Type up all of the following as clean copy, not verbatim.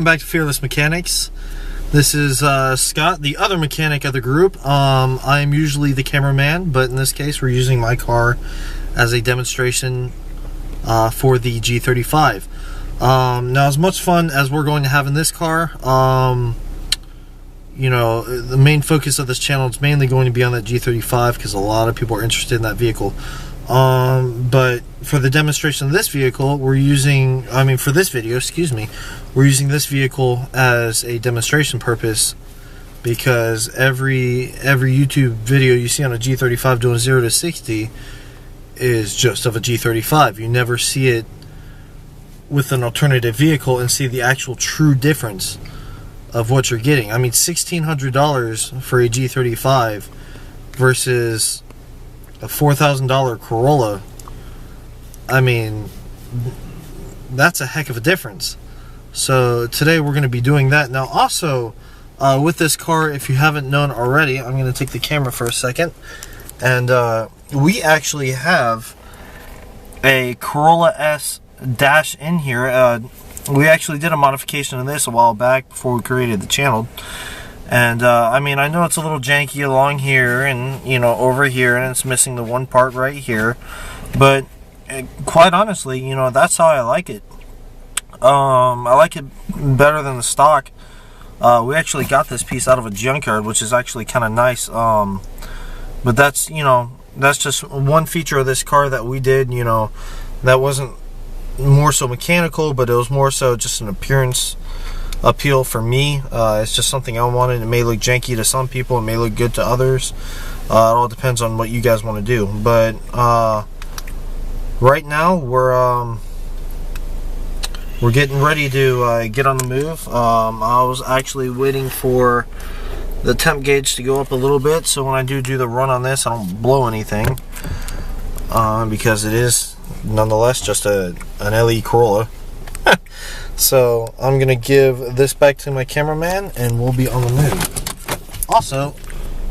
Welcome back to Fearless Mechanics. This is Scott, the other mechanic of the group. I am usually the cameraman, but in this case we're using my car as a demonstration for the G35. Now, as much fun as we're going to have in this car, you know, the main focus of this channel is mainly going to be on that G35 because a lot of people are interested in that vehicle. But for the demonstration of this vehicle, we're using, for this video, excuse me, we're using this vehicle as a demonstration purpose because every YouTube video you see on a G35 doing 0 to 60 is just of a G35. You never see it with an alternative vehicle and see the actual true difference of what you're getting. I mean, $1,600 for a G35 versus a $4,000 Corolla. I mean, that's a heck of a difference. So today we're going to be doing that. Now also with this car, if you haven't known already, I'm going to take the camera for a second, and we actually have a Corolla S dash in here. We actually did a modification of this a while back before we created the channel. And I mean, I know it's a little janky along here and, you know, over here, and it's missing the one part right here, but quite honestly, you know, that's how I like it. I like it better than the stock. We actually got this piece out of a junkyard, which is actually kind of nice. But that's, you know, that's just one feature of this car that we did, you know, that wasn't more so mechanical, but it was more so just an appearance appeal for me. It's just something I wanted. It may look janky to some people, it may look good to others. It all depends on what you guys want to do. But right now we're getting ready to get on the move. I was actually waiting for the temp gauge to go up a little bit, so when I do the run on this, I don't blow anything, because it is nonetheless just an LE Corolla. So I'm gonna give this back to my cameraman and we'll be on the move. Also,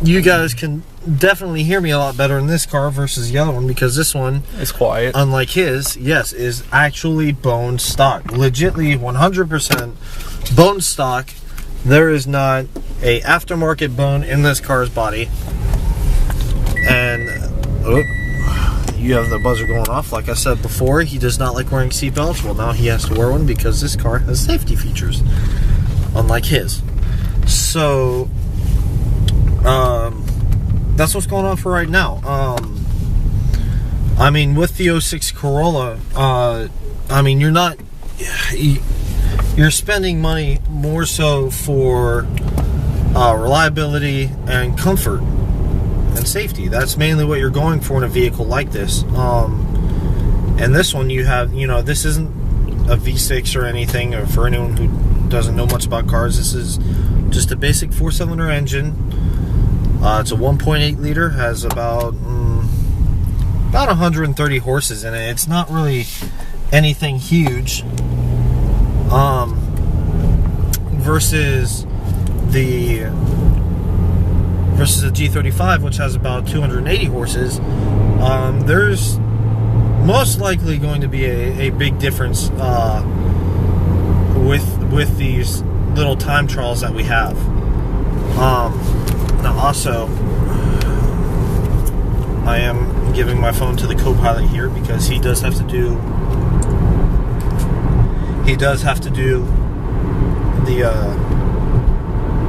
you guys can definitely hear me a lot better in this car versus the other one, because this one is quiet, unlike his. Yes, is actually bone stock, legitly 100% bone stock. There is not a aftermarket bone in this car's body. And you have the buzzer going off. Like I said before, he does not like wearing seatbelts. Well, now he has to wear one because this car has safety features, unlike his. So that's what's going on for right now. I mean, with the 06 Corolla, I mean, you're spending money more so for reliability and comfort and safety. That's mainly what you're going for in a vehicle like this. And this one, you have, you know, this isn't a V6 or anything, or for anyone who doesn't know much about cars, this is just a basic 4-cylinder engine. It's a 1.8 liter, has about 130 horses in it. It's not really anything huge, versus the G35, which has about 280 horses. There's most likely going to be a big difference with these little time trials that we have. Now also, I am giving my phone to the co-pilot here because he does have to do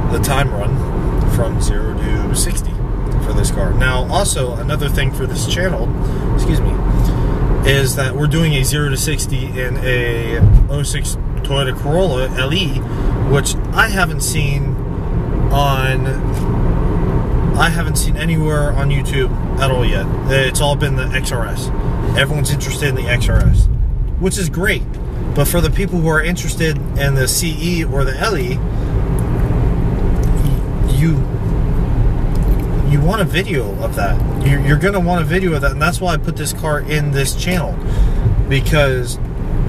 the time run from 0 to 60 for this car. Now also, another thing for this channel, excuse me, is that we're doing a 0 to 60 in a 06 Toyota Corolla LE, which I haven't seen anywhere on YouTube at all yet. It's all been the XRS. Everyone's interested in the XRS, which is great. But for the people who are interested in the CE or the LE, you want a video of that. You're gonna want a video of that, and that's why I put this car in this channel, because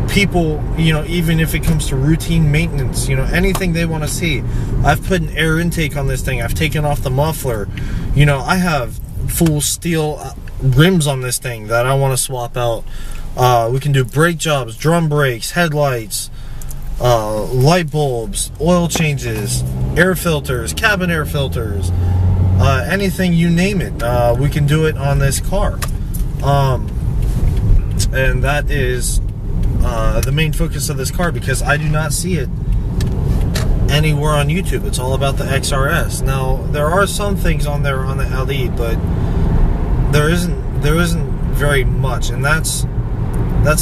people, you know, even if it comes to routine maintenance, you know, anything they want to see. I've put an air intake on this thing. I've taken off the muffler. You know, I have full steel rims on this thing that I want to swap out. We can do brake jobs, drum brakes, headlights, light bulbs, oil changes, air filters, cabin air filters, anything, you name it, we can do it on this car. And that is the main focus of this car, because I do not see it anywhere on YouTube. It's all about the XRS. Now, there are some things on there on the LE, but there isn't very much, and that's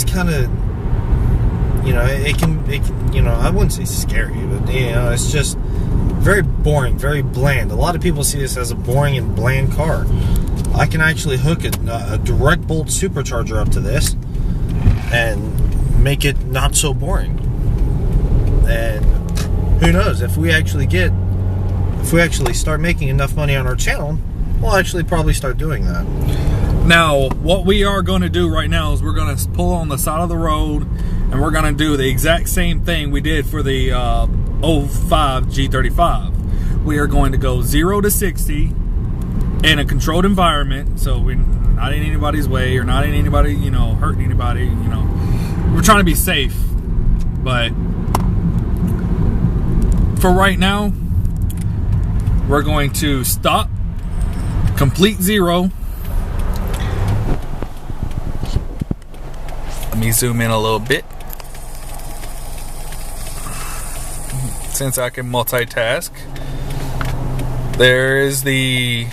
kind of, you know, it can, you know, I wouldn't say scary, but, you know, it's just very boring, very bland. A lot of people see this as a boring and bland car. I can actually hook a direct bolt supercharger up to this and make it not so boring. And who knows, if we actually start making enough money on our channel, we'll actually probably start doing that. Now, what we are going to do right now is we're going to pull on the side of the road, and we're going to do the exact same thing we did for the 05 G35. We are going to go 0 to 60 in a controlled environment, so we're not in anybody's way or not in anybody, you know, hurting anybody, you know. We're trying to be safe, but for right now, we're going to stop, complete 0. Let me zoom in a little bit, since I can multitask. There's the,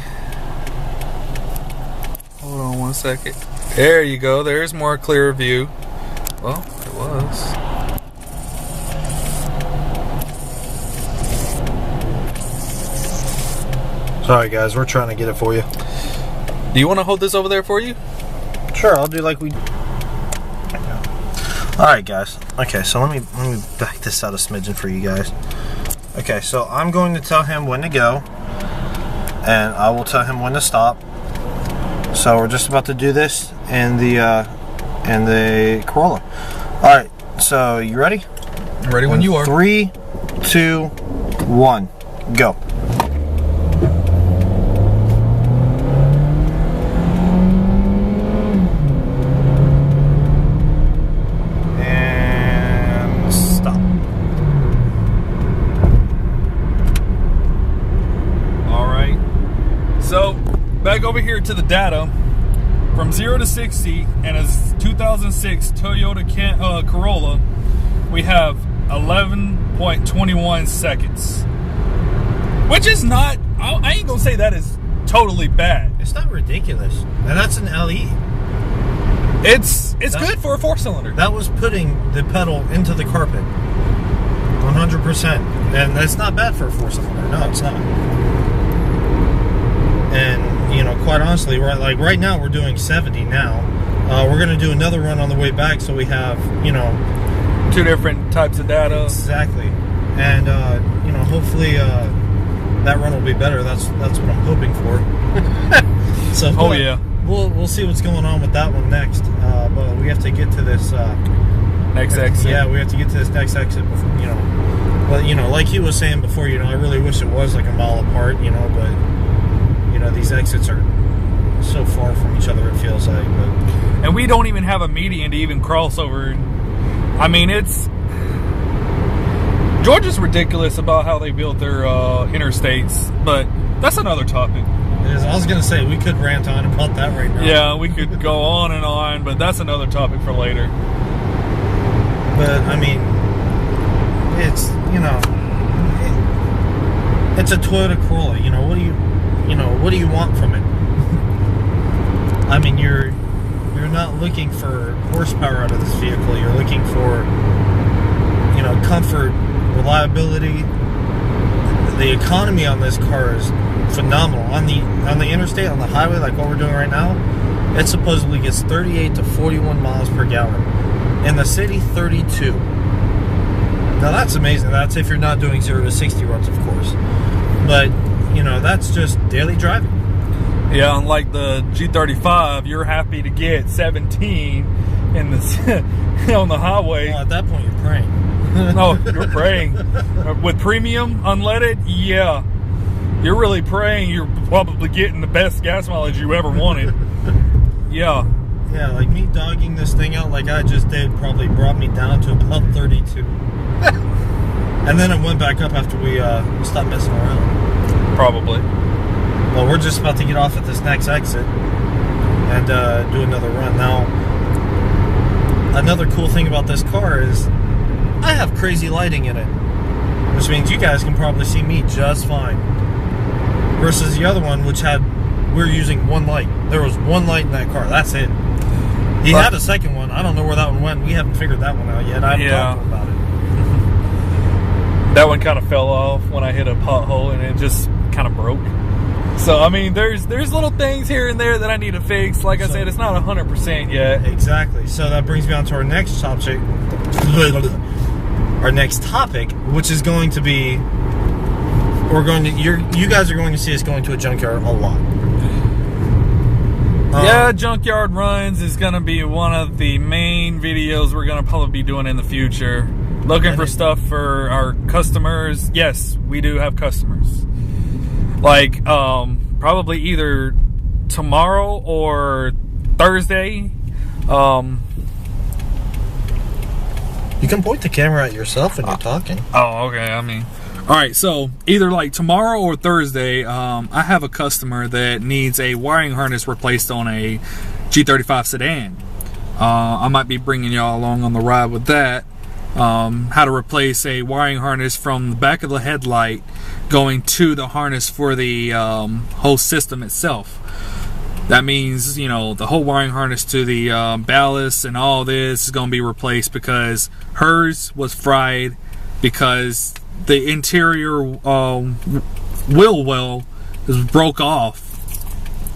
hold on one second. There you go. There's more clear view. Well, it was. Sorry guys, we're trying to get it for you. Do you want to hold this over there for you? Sure, I'll do like we. Alright guys, okay, so let me back this out a smidgen for you guys. Okay, so I'm going to tell him when to go, and I will tell him when to stop. So we're just about to do this in the Corolla. Alright, so you ready? I'm ready when you are. 3, 2, 1, go. Back over here to the data, from 0 to 60 and a 2006 Toyota Corolla, we have 11.21 seconds, which is not, I ain't gonna say that is totally bad. It's not ridiculous, and that's an LE. It's good for a 4-cylinder. That was putting the pedal into the carpet, 100%, and that's not bad for a 4-cylinder. No, it's not. And you know, quite honestly, right now we're doing 70 now. We're going to do another run on the way back, so we have, you know, 2 different types of data. Exactly. And you know, hopefully that run will be better. That's what I'm hoping for. So yeah, we'll see what's going on with that one next. But we have to get to this next exit. Yeah, we have to get to this next exit before, you know. But you know, like he was saying before, you know, I really wish it was like a mile apart, you know, but you know, these exits are so far from each other, it feels like. But and we don't even have a median to even cross over. I mean, Georgia's ridiculous about how they built their interstates, but that's another topic. I was going to say, we could rant on about that right now. Yeah, we could go on and on, but that's another topic for later. But, I mean, it's, you know, it's a Toyota Corolla. You know, what do you want from it? I mean, you're not looking for horsepower out of this vehicle. You're looking for, you know, comfort, reliability. The economy on this car is phenomenal. On the interstate, on the highway, like what we're doing right now, it supposedly gets 38 to 41 miles per gallon. In the city, 32. Now that's amazing. That's if you're not doing 0 to 60 runs, of course. But, you know, that's just daily driving. Yeah, unlike the G35, you're happy to get 17 in the on the highway. Well, at that point, you're praying. No, you're praying. With premium, unleaded, yeah. You're really praying you're probably getting the best gas mileage you ever wanted. Yeah. Yeah, like me dogging this thing out like I just did probably brought me down to about 32. And then it went back up after we stopped messing around. Probably. Well, we're just about to get off at this next exit and do another run. Now, another cool thing about this car is I have crazy lighting in it, which means you guys can probably see me just fine. Versus the other one, which we're using one light. There was one light in that car. That's it. He had a second one. I don't know where that one went. We haven't figured that one out yet. I haven't talked to him about it. That one kind of fell off when I hit a pothole and it just kind of broke. So, I mean, there's little things here and there that I need to fix. Like I said, it's not 100% yet. Exactly. So that brings me on to our next topic. Our next topic, which is going to be, you guys are going to see us going to a junkyard a lot. Yeah, junkyard runs is going to be one of the main videos we're going to probably be doing in the future. Looking for stuff for our customers. Yes, we do have customers. Like, probably either tomorrow or Thursday. You can point the camera at yourself when you're talking. Oh, okay. I mean, all right. So either like tomorrow or Thursday, I have a customer that needs a wiring harness replaced on a G35 sedan. I might be bringing y'all along on the ride with that. How to replace a wiring harness from the back of the headlight going to the harness for the whole system itself. That means, you know, the whole wiring harness to the ballast and all this is going to be replaced because hers was fried because the interior wheel well broke off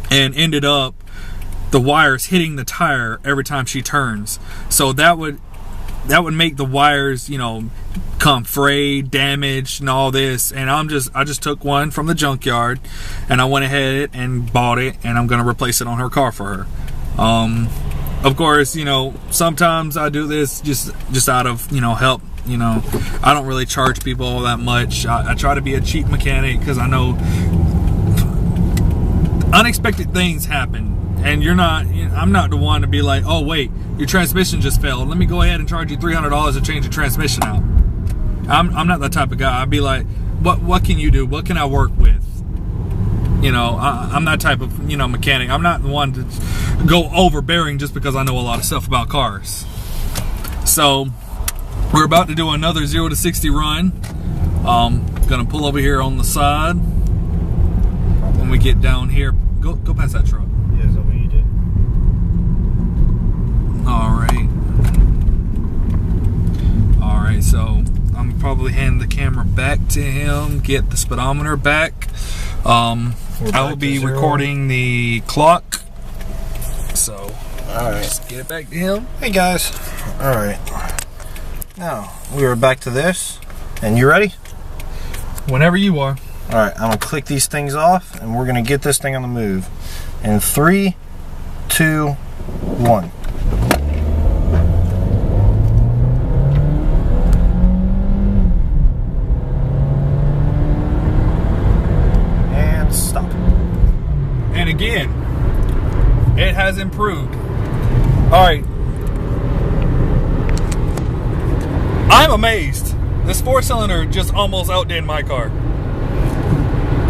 and ended up the wires hitting the tire every time she turns. So that would make the wires, you know, come frayed, damaged, and all this. And I just took one from the junkyard, and I went ahead and bought it, and I'm gonna replace it on her car for her. Of course, you know, sometimes I do this just out of, you know, help. You know, I don't really charge people all that much. I try to be a cheap mechanic because I know unexpected things happen. And I'm not the one to be like, oh wait, your transmission just failed. Let me go ahead and charge you $300 to change the transmission out. I'm not that type of guy. I'd be like, what can you do? What can I work with? You know, I'm that type of, you know, mechanic. I'm not the one to go overbearing just because I know a lot of stuff about cars. So we're about to do another 0 to 60 run. Gonna pull over here on the side. When we get down here, go past that truck. Yeah, is that what you did? All right, so I'm probably hand the camera back to him, get the speedometer back. I will be recording the clock. So, all right, just get it back to him. Hey guys. All right. Now we are back to this, and you ready? Whenever you are. All right, I'm gonna click these things off, and we're gonna get this thing on the move. In 3, 2, 1. And stop. And again, it has improved. All right. I'm amazed. This 4-cylinder just almost outdid my car.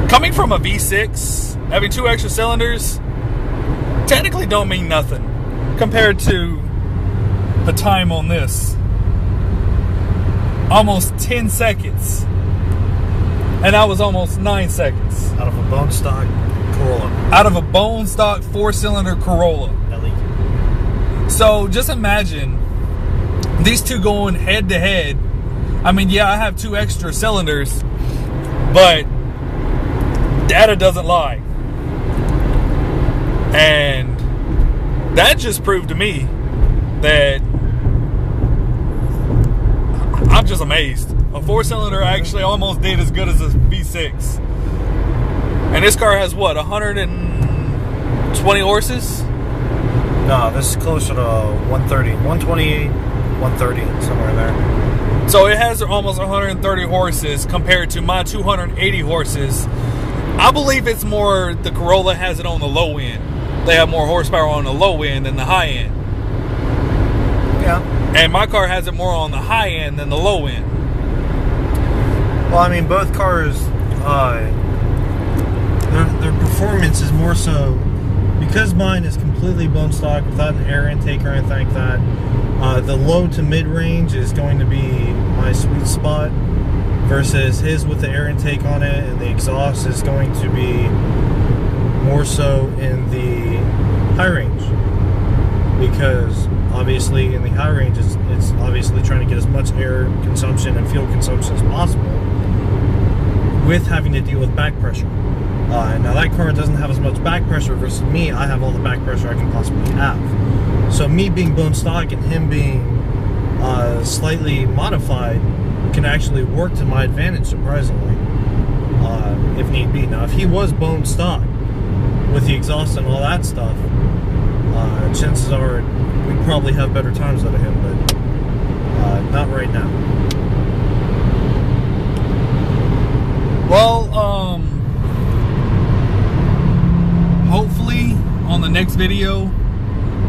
Coming from a V6, having 2 extra cylinders, technically don't mean nothing compared to the time on this. Almost 10 seconds. And I was almost 9 seconds. Out of a bone stock Corolla. Out of a bone stock 4-cylinder Corolla. LE. So just imagine these two going head to head. I mean, yeah, I have 2 extra cylinders, but data doesn't lie. And that just proved to me that I'm just amazed. A 4-cylinder actually almost did as good as a V6. And this car has what, 120 horses? No, this is closer to 130, 128, 130, somewhere in there. So it has almost 130 horses compared to my 280 horses. I believe it's more the Corolla has it on the low end. they have more horsepower on the low end than the high end. Yeah. And my car has it more on the high end than the low end. Well, I mean, both cars, their performance is more so, because mine is completely bone stock without an air intake or anything like that. The low to mid range is going to be my sweet spot, versus his with the air intake on it, and the exhaust is going to be more so in the high range, because obviously in the high range it's obviously trying to get as much air consumption and fuel consumption as possible with having to deal with back pressure. Now that car doesn't have as much back pressure versus me. I have all the back pressure I can possibly have. So me being bone stock and him being slightly modified can actually work to my advantage, surprisingly, if need be. Now if he was bone stock with the exhaust and all that stuff, chances are we'd probably have better times out of him, but not right now. Well, hopefully on the next video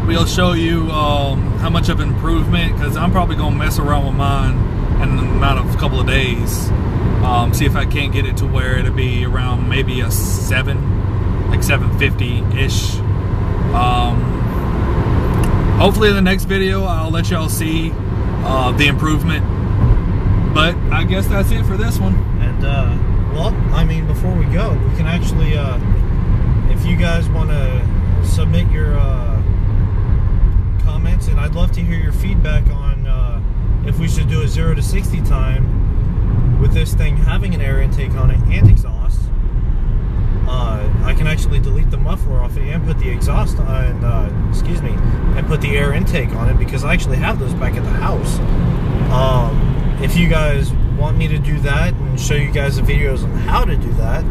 we'll show you how much of improvement, because I'm probably going to mess around with mine in about a couple of days. See if I can't get it to where it'll be around maybe a 7, like 750-ish. Hopefully in the next video I'll let y'all see the improvement. But I guess that's it for this one. And well, I mean, before we go, we can actually, if you guys want to submit your comments, and I'd love to hear your feedback on if we should do a 0 to 60 time with this thing having an air intake on it and exhaust. I can actually delete the muffler off it and put the exhaust on, excuse me, and put the air intake on it, because I actually have those back at the house. If you guys want me to do that and show you guys the videos on how to do that,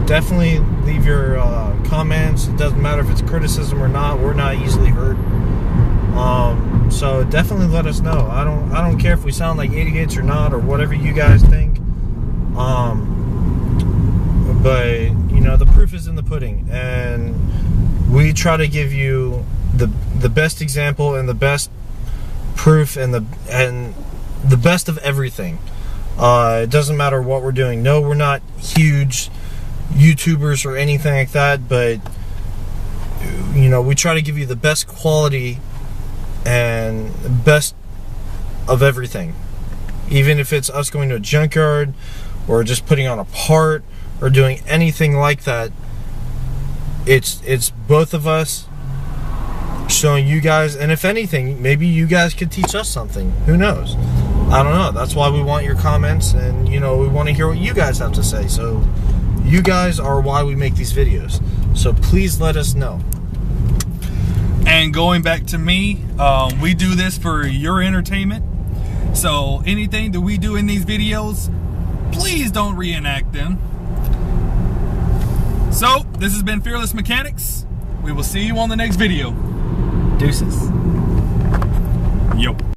definitely leave your comments. It doesn't matter if it's criticism or not. We're not easily hurt. So definitely let us know. I don't care if we sound like idiots or not, or whatever you guys think. But you know, the proof is in the pudding, and we try to give you the best example and the best proof and the best of everything. It doesn't matter what we're doing. No, we're not huge YouTubers or anything like that, but you know, we try to give you the best quality and best of everything, even if it's us going to a junkyard or just putting on a part or doing anything like that. It's both of us showing you guys, and if anything, maybe you guys could teach us something. Who knows? I don't know. That's why we want your comments, and you know, we want to hear what you guys have to say. So you guys are why we make these videos, so please let us know. And going back to me, we do this for your entertainment, so anything that we do in these videos, please don't reenact them. So this has been Fearless Mechanics. We will see you on the next video. Deuces. Yo.